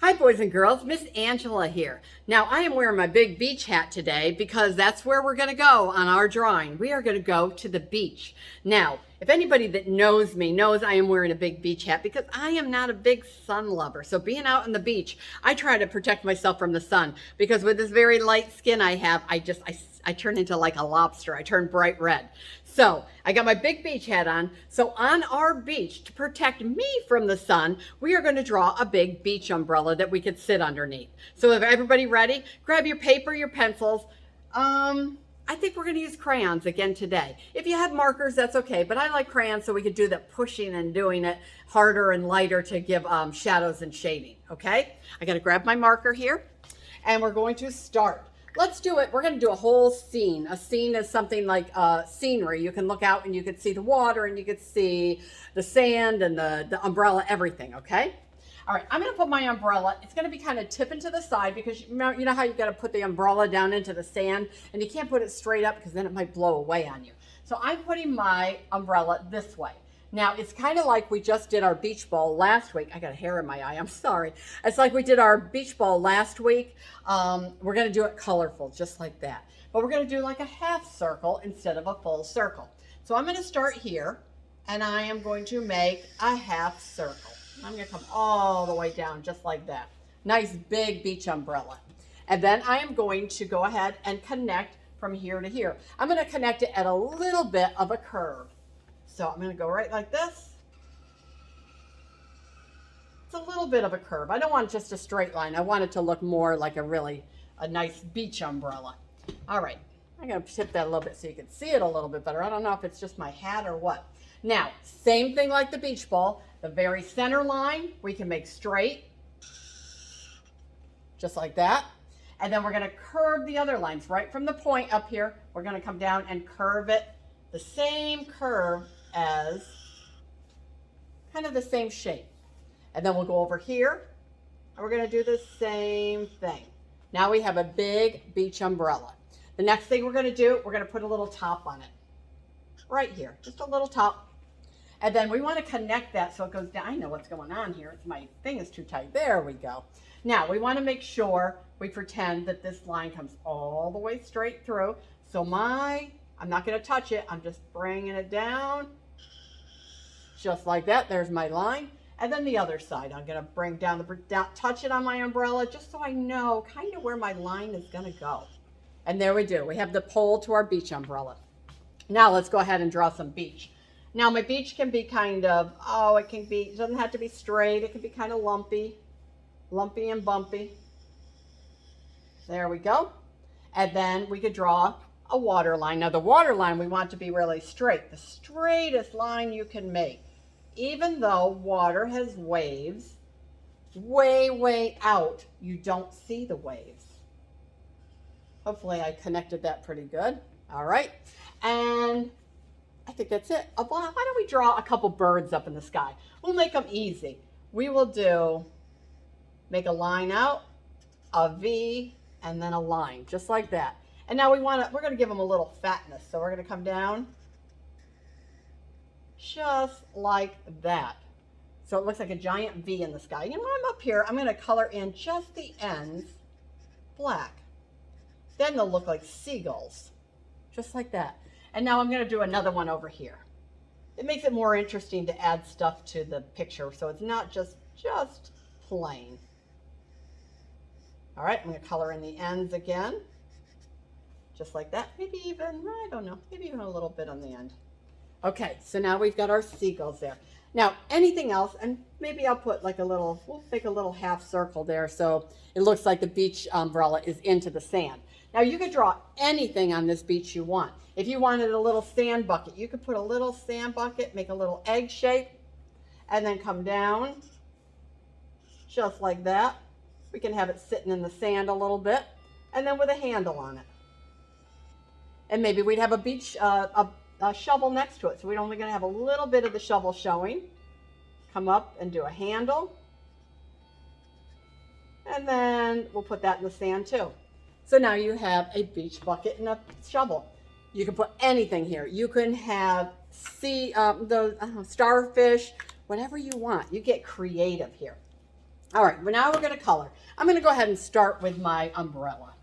Hi, boys and girls. Miss Angela here. Now, I am wearing my big beach hat today because that's where we're going to go on our drawing. We are going to go to the beach. Now, if anybody that knows me knows I am wearing a big beach hat because I am not a big sun lover. So being out on the beach, I try to protect myself from the sun because with this very light skin I have, I turn into like a lobster. I turn bright red. So I got my big beach hat on. So on our beach, to protect me from the sun, we are going to draw a big beach umbrella that we could sit underneath. So if everybody ready, grab your paper, your pencils. I think we're going to use crayons again today. If you have markers, that's okay. But I like crayons so we could do the pushing and doing it harder and lighter to give shadows and shading. Okay? I got to grab my marker here and we're going to start. Let's do it. We're going to do a whole scene. A scene is something like scenery. You can look out and you can see the water and you can see the sand and the umbrella, everything, okay? All right, I'm going to put my umbrella. It's going to be kind of tipping to the side because you know how you got to put the umbrella down into the sand and you can't put it straight up because then it might blow away on you. So I'm putting my umbrella this way. Now, it's kind of like we just did our beach ball last week. I got a hair in my eye. I'm sorry. It's like we did our beach ball last week. We're going to do it colorful, just like that. But we're going to do like a half circle instead of a full circle. So I'm going to start here, and I am going to make a half circle. I'm going to come all the way down, just like that. Nice big beach umbrella. And then I am going to go ahead and connect from here to here. I'm going to connect it at a little bit of a curve. So I'm going to go right like this. It's a little bit of a curve. I don't want just a straight line. I want it to look more like a nice beach umbrella. All right. I'm going to tip that a little bit so you can see it a little bit better. I don't know if it's just my hat or what. Now, same thing like the beach ball. The very center line we can make straight. Just like that. And then we're going to curve the other lines right from the point up here. We're going to come down and curve it the same curve as kind of the same shape. And then we'll go over here and we're going to do the same thing. Now we have a big beach umbrella. The next thing we're going to do, we're going to put a little top on it. Right here, just a little top. And then we want to connect that so it goes down. I know what's going on here. My thing is too tight. There we go. Now we want to make sure we pretend that this line comes all the way straight through. So I'm not going to touch it. I'm just bringing it down. Just like that. There's my line. And then the other side, I'm going to bring down touch it on my umbrella just so I know kind of where my line is going to go. And there we do. We have the pole to our beach umbrella. Now let's go ahead and draw some beach. Now my beach can be kind of, it doesn't have to be straight. It can be kind of lumpy and bumpy. There we go. And then we could draw a water line. Now the water line we want to be really straight, the straightest line you can make. Even though water has waves, way out, you don't see the waves. Hopefully I connected that pretty good. All right, and I think that's it. Why don't we draw a couple birds up in the sky? We'll make them easy. We will make a line out, a V, and then a line, just like that. And now we're going to give them a little fatness. So we're going to come down just like that. So it looks like a giant V in the sky. You know, when I'm up here, I'm going to color in just the ends black. Then they'll look like seagulls, just like that. And now I'm going to do another one over here. It makes it more interesting to add stuff to the picture, so it's not just plain. All right, I'm going to color in the ends again. Just like that. Maybe even, I don't know, maybe even a little bit on the end. Okay, so now we've got our seagulls there. Now, anything else, and maybe I'll put like we'll make a little half circle there so it looks like the beach umbrella is into the sand. Now, you could draw anything on this beach you want. If you wanted a little sand bucket, you could put a little sand bucket, make a little egg shape, and then come down just like that. We can have it sitting in the sand a little bit, and then with a handle on it. And maybe we'd have a beach, a shovel next to it. So we're only going to have a little bit of the shovel showing. Come up and do a handle. And then we'll put that in the sand too. So now you have a beach bucket and a shovel. You can put anything here. You can have starfish, whatever you want. You get creative here. All right, well now we're gonna color. I'm gonna go ahead and start with my umbrella.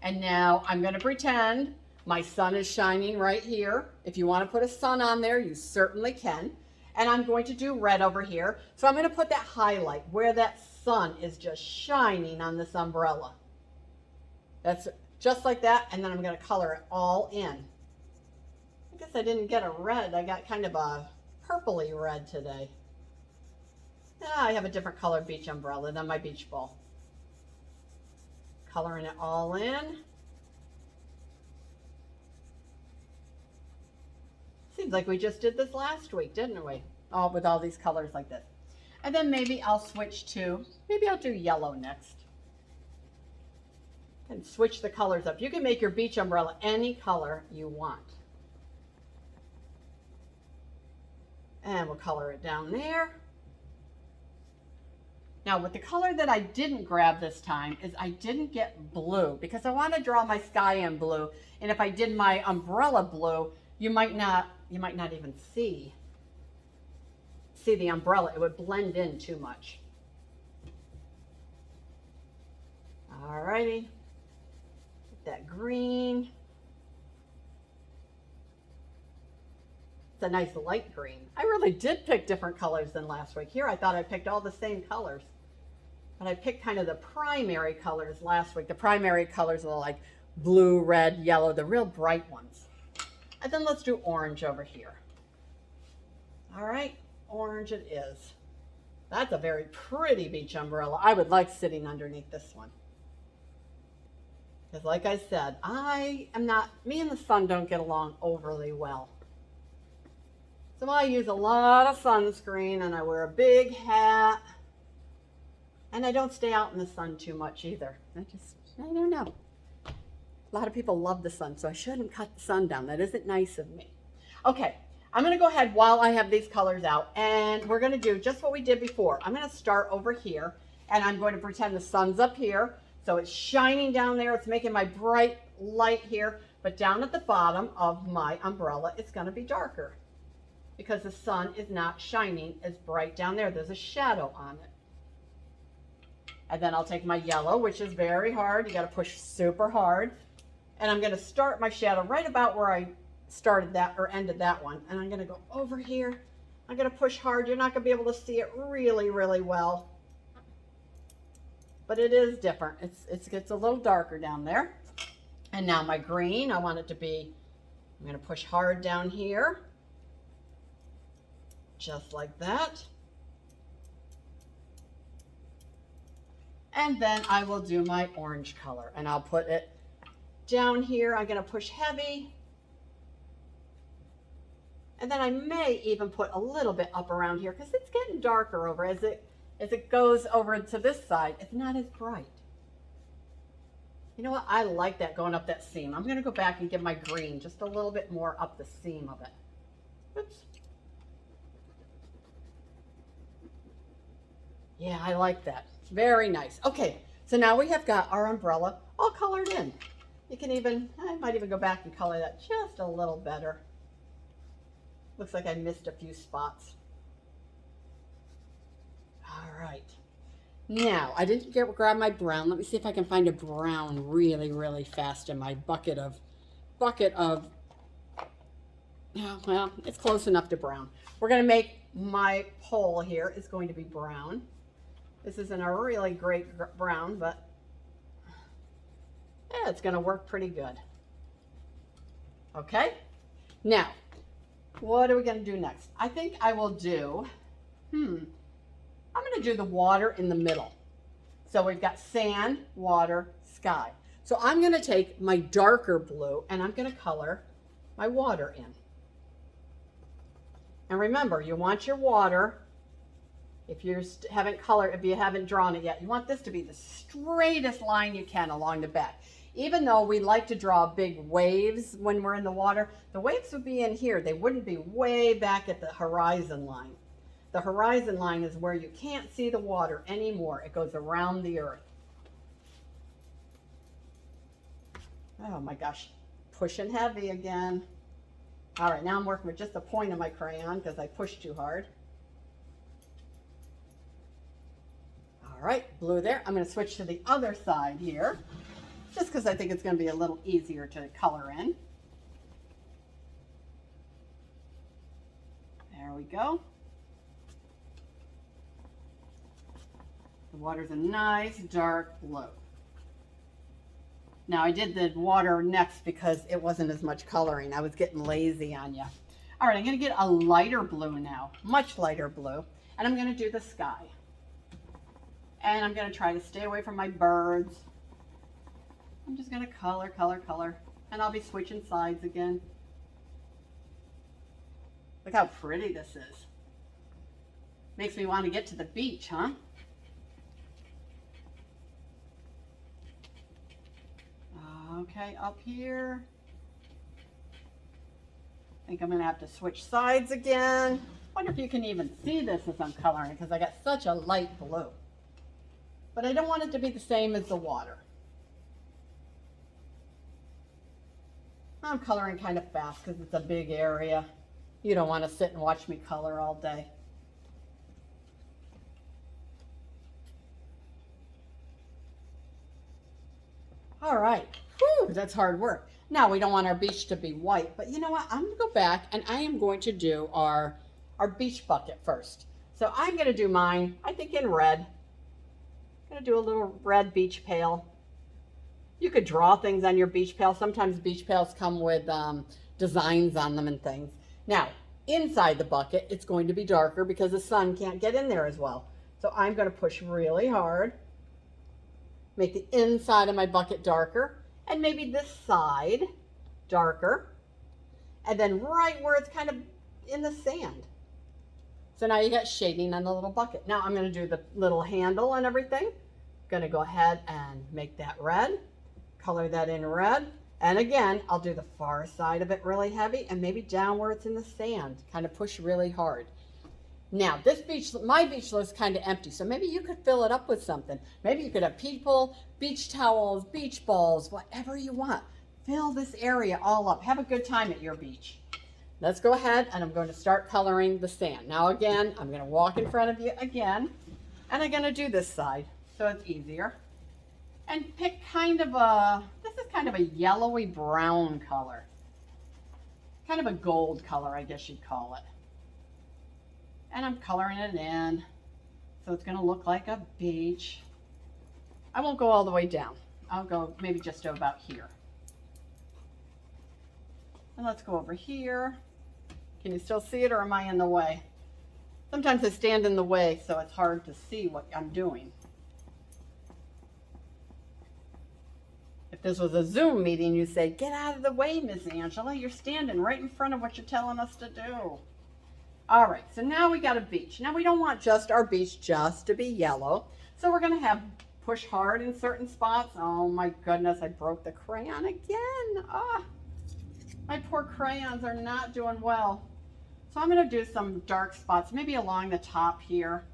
And now I'm gonna pretend my sun is shining right here. If you wanna put a sun on there, you certainly can. And I'm going to do red over here. So I'm gonna put that highlight where that sun is just shining on this umbrella. That's just like that, and then I'm gonna color it all in. I guess I didn't get a red, I got kind of a purpley red today. I have a different colored beach umbrella than my beach ball. Coloring it all in. Seems like we just did this last week, didn't we? Oh, with all these colors like this. And then maybe I'll switch to, maybe I'll do yellow next. And switch the colors up. You can make your beach umbrella any color you want. And we'll color it down there. Now with the color that I didn't grab this time is I didn't get blue because I want to draw my sky in blue. And if I did my umbrella blue, you might not even see the umbrella. It would blend in too much. Alrighty. That green. It's a nice light green. I really did pick different colors than last week. Here I thought I picked all the same colors. But I picked kind of the primary colors last week. The primary colors are like blue, red, yellow, the real bright ones. And then let's do orange over here. All right, orange it is. That's a very pretty beach umbrella. I would like sitting underneath this one. Because like I said, me and the sun don't get along overly well. So I use a lot of sunscreen and I wear a big hat. And I don't stay out in the sun too much either. I don't know. A lot of people love the sun, so I shouldn't cut the sun down. That isn't nice of me. Okay, I'm gonna go ahead while I have these colors out and we're gonna do just what we did before. I'm gonna start over here and I'm going to pretend the sun's up here. So it's shining down there. It's making my bright light here, but down at the bottom of my umbrella, it's gonna be darker because the sun is not shining as bright down there. There's a shadow on it. And then I'll take my yellow, which is very hard. You got to push super hard. And I'm going to start my shadow right about where I started that or ended that one. And I'm going to go over here. I'm going to push hard. You're not going to be able to see it really, really well. But it is different. It gets a little darker down there. And now my green, I want it to be, I'm going to push hard down here. Just like that. And then I will do my orange color and I'll put it down here. I'm going to push heavy. And then I may even put a little bit up around here because it's getting darker over as it goes over to this side. It's not as bright. You know what? I like that going up that seam. I'm going to go back and give my green just a little bit more up the seam of it. Oops. Yeah, I like that. Very nice. Okay, so now we have got our umbrella all colored in. You can even, I might even go back and color that just a little better. Looks like I missed a few spots. All right. Now, I didn't grab my brown. Let me see if I can find a brown really, really fast in my bucket of, well, it's close enough to brown. We're going to make my pole here is going to be brown. This isn't a really great brown, but yeah, it's going to work pretty good. Okay, now, what are we going to do next? I think I will do, I'm going to do the water in the middle. So we've got sand, water, sky. So I'm going to take my darker blue and I'm going to color my water in. And remember, you want your water, if you haven't drawn it yet, you want this to be the straightest line you can along the back. Even though we like to draw big waves when we're in the water, the waves would be in here. They wouldn't be way back at the horizon line. The horizon line is where you can't see the water anymore. It goes around the earth. Oh my gosh, pushing heavy again. All right, now I'm working with just the point of my crayon because I pushed too hard. All right, blue there. I'm going to switch to the other side here, just because I think it's going to be a little easier to color in. There we go. The water's a nice dark blue. Now I did the water next because it wasn't as much coloring. I was getting lazy on you. All right, I'm going to get a lighter blue now, much lighter blue, and I'm going to do the sky. And I'm going to try to stay away from my birds. I'm just going to color, color, color, and I'll be switching sides again. Look how pretty this is. Makes me want to get to the beach, huh? Okay, up here. I think I'm going to have to switch sides again. Wonder if you can even see this as I'm coloring because I got such a light blue. But I don't want it to be the same as the water. I'm coloring kind of fast because it's a big area. You don't want to sit and watch me color all day. All right. Whew, that's hard work. Now we don't want our beach to be white, but you know what? I'm going to go back and I am going to do our beach bucket first. So I'm going to do mine, I think in red. I'm going to do a little red beach pail. You could draw things on your beach pail. Sometimes beach pails come with designs on them and things. Now, inside the bucket, it's going to be darker because the sun can't get in there as well. So I'm going to push really hard, make the inside of my bucket darker, and maybe this side darker, and then right where it's kind of in the sand. So now you got shading on the little bucket. Now I'm going to do the little handle and everything. Going to go ahead and make that red, color that in red, and again I'll do the far side of it really heavy and maybe down where it's in the sand, kind of push really hard. Now this beach, my beach looks kind of empty, so maybe you could fill it up with something. Maybe you could have people, beach towels, beach balls, whatever you want. Fill this area all up. Have a good time at your beach. Let's go ahead and I'm going to start coloring the sand. Now again, I'm going to walk in front of you again, and I'm going to do this side so it's easier. And pick kind of a, this is kind of a yellowy brown color. Kind of a gold color, I guess you'd call it. And I'm coloring it in, so it's going to look like a beach. I won't go all the way down. I'll go maybe just about here. And let's go over here. Can you still see it, or am I in the way? Sometimes I stand in the way, so it's hard to see what I'm doing. If this was a Zoom meeting, you'd say, get out of the way, Miss Angela. You're standing right in front of what you're telling us to do. All right, so now we got a beach. Now we don't want just our beach just to be yellow. So we're gonna have push hard in certain spots. Oh my goodness, I broke the crayon again. Ah, my poor crayons are not doing well. So I'm gonna do some dark spots, maybe along the top here.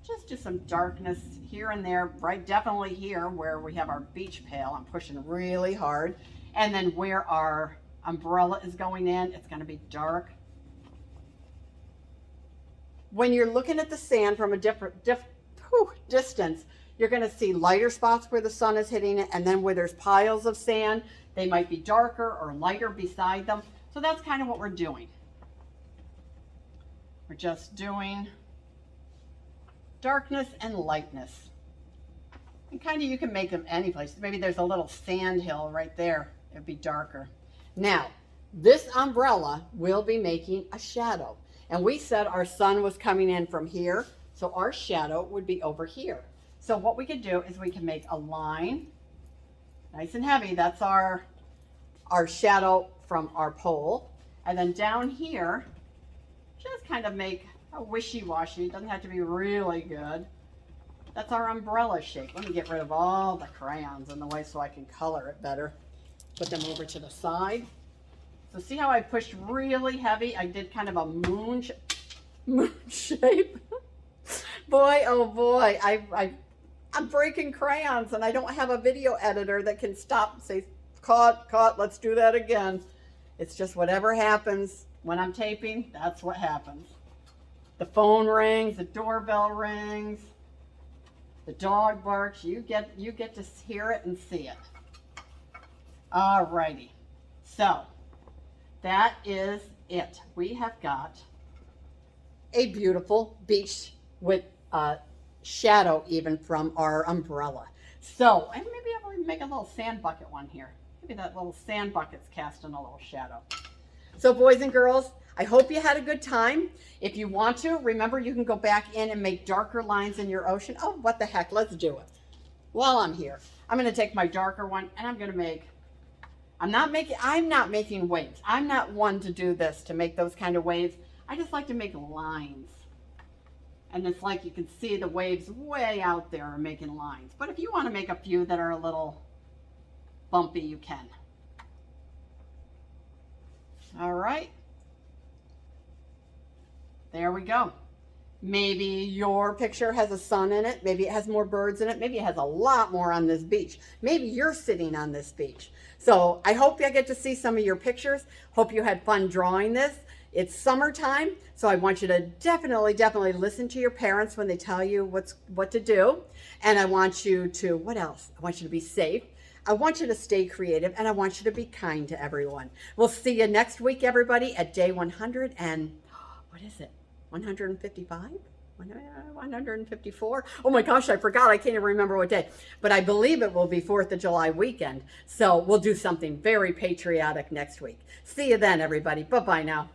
Just do some darkness here and there, right? Definitely here where we have our beach pail. I'm pushing really hard. And then where our umbrella is going in, it's gonna be dark. When you're looking at the sand from a different distance, you're going to see lighter spots where the sun is hitting it, and then where there's piles of sand, they might be darker or lighter beside them. So that's kind of what we're doing. We're just doing darkness and lightness. And kind of you can make them any place. Maybe there's a little sand hill right there. It'd be darker. Now, this umbrella will be making a shadow. And we said our sun was coming in from here, so our shadow would be over here. So what we could do is we can make a line, nice and heavy. That's our shadow from our pole. And then down here, just kind of make a wishy-washy. It doesn't have to be really good. That's our umbrella shape. Let me get rid of all the crayons in the way so I can color it better. Put them over to the side. So see how I pushed really heavy? I did kind of a moon shape. Boy, oh boy, I'm breaking crayons and I don't have a video editor that can stop and say, cut, let's do that again. It's just whatever happens when I'm taping, that's what happens. The phone rings, the doorbell rings. The dog barks. You get to hear it and see it. All righty. So that is it. We have got a beautiful beach with shadow even from our umbrella. So, and maybe I'll make a little sand bucket one here. Maybe that little sand bucket's casting a little shadow. So boys and girls, I hope you had a good time. If you want to, remember you can go back in and make darker lines in your ocean. Oh, what the heck, let's do it. While I'm here, I'm gonna take my darker one and I'm gonna make, I'm not making waves. I'm not one to do this, to make those kind of waves. I just like to make lines. And it's like you can see the waves way out there are making lines. But if you want to make a few that are a little bumpy, you can. All right. There we go. Maybe your picture has a sun in it. Maybe it has more birds in it. Maybe it has a lot more on this beach. Maybe you're sitting on this beach. So I hope you get to see some of your pictures. Hope you had fun drawing this. It's summertime, so I want you to definitely listen to your parents when they tell you what to do. And I want you to, what else? I want you to be safe. I want you to stay creative, and I want you to be kind to everyone. We'll see you next week, everybody, at day 100 and, what is it, 155? 154? Oh my gosh, I forgot. I can't even remember what day. But I believe it will be 4th of July weekend. So we'll do something very patriotic next week. See you then, everybody. Bye-bye now.